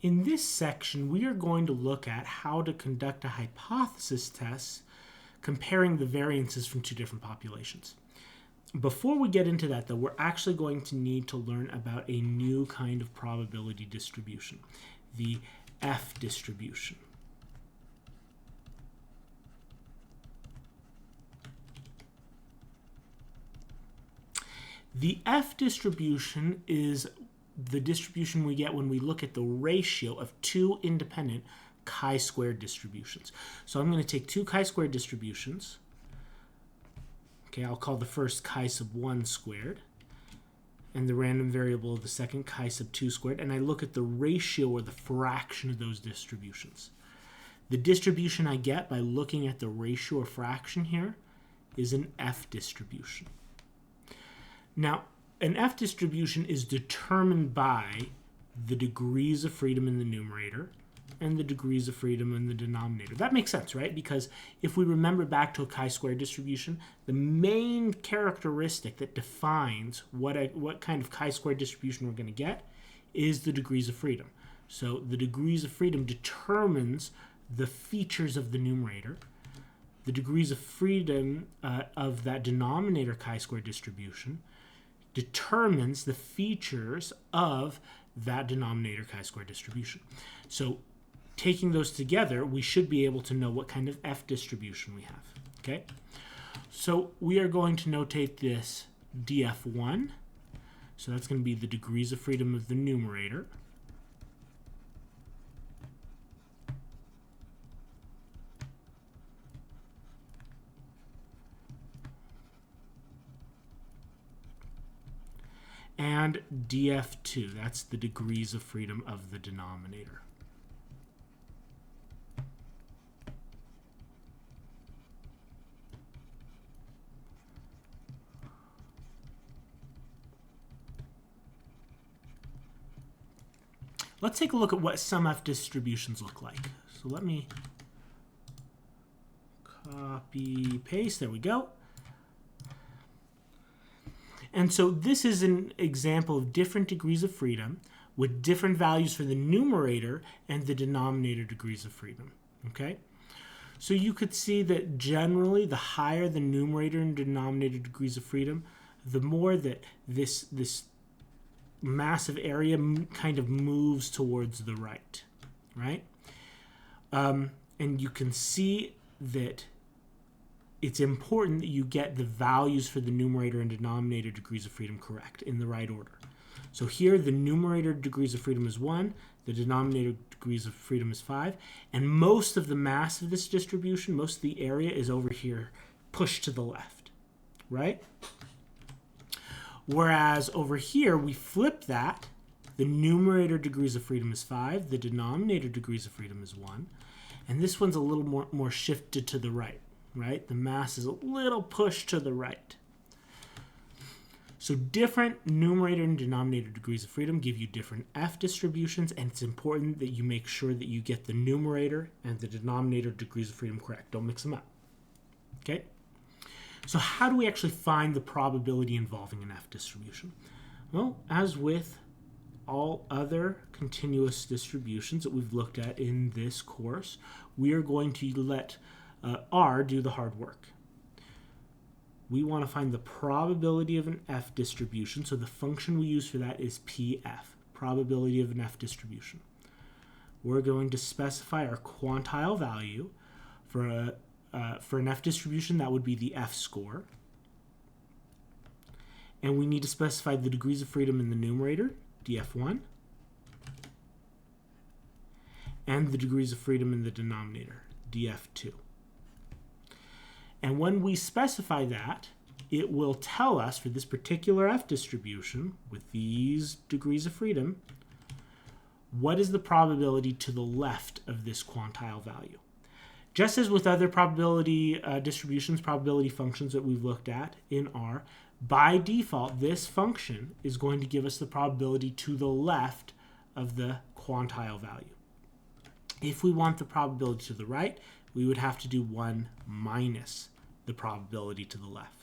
In this section, we are going to look at how to conduct a hypothesis test comparing the variances from two different populations. Before we get into that, though, we're actually going to need to learn about a new kind of probability distribution, the F distribution. The F distribution is the distribution we get when we look at the ratio of two independent chi-squared distributions. So I'm going to take two chi-squared distributions. Okay, I'll call the first chi sub 1 squared, and the random variable of the second chi sub 2 squared, and I look at the ratio or the fraction of those distributions. The distribution I get by looking at the ratio or fraction here is an F distribution. Now, an F distribution is determined by the degrees of freedom in the numerator and the degrees of freedom in the denominator. That makes sense, right? Because if we remember back to a chi-square distribution, the main characteristic that defines what kind of chi-square distribution we're going to get is the degrees of freedom. So the degrees of freedom determines the features of the numerator. The degrees of freedom of that denominator chi-square distribution determines the features of that denominator chi-square distribution. So taking those together, we should be able to know what kind of F distribution we have. Okay, so we are going to notate this df1. So that's going to be the degrees of freedom of the numerator. And df2, that's the degrees of freedom of the denominator. Let's take a look at what some F distributions look like. So let me copy, paste, there we go. And so this is an example of different degrees of freedom with different values for the numerator and the denominator degrees of freedom. Okay? So you could see that generally the higher the numerator and denominator degrees of freedom, the more that this massive area kind of moves towards the right, right? And you can see that it's important that you get the values for the numerator and denominator degrees of freedom correct in the right order. So here the numerator degrees of freedom is 1, the denominator degrees of freedom is 5, and most of the mass of this distribution, most of the area is over here pushed to the left, right? Whereas over here, we flip that. The numerator degrees of freedom is 5. The denominator degrees of freedom is 1. And this one's a little more shifted to the right, right? The mass is a little pushed to the right. So different numerator and denominator degrees of freedom give you different F distributions, and it's important that you make sure that you get the numerator and the denominator degrees of freedom correct. Don't mix them up, okay? So how do we actually find the probability involving an F distribution? Well, as with all other continuous distributions that we've looked at in this course, we are going to let R do the hard work. We want to find the probability of an F distribution, so the function we use for that is PF, probability of an F distribution. We're going to specify our quantile value for an F distribution. That would be the F score. And we need to specify the degrees of freedom in the numerator, df1, and the degrees of freedom in the denominator, df2. And when we specify that, it will tell us for this particular F distribution with these degrees of freedom, what is the probability to the left of this quantile value. Just as with other probability distributions, probability functions that we've looked at in R, by default, this function is going to give us the probability to the left of the quantile value. If we want the probability to the right, we would have to do 1 minus the probability to the left.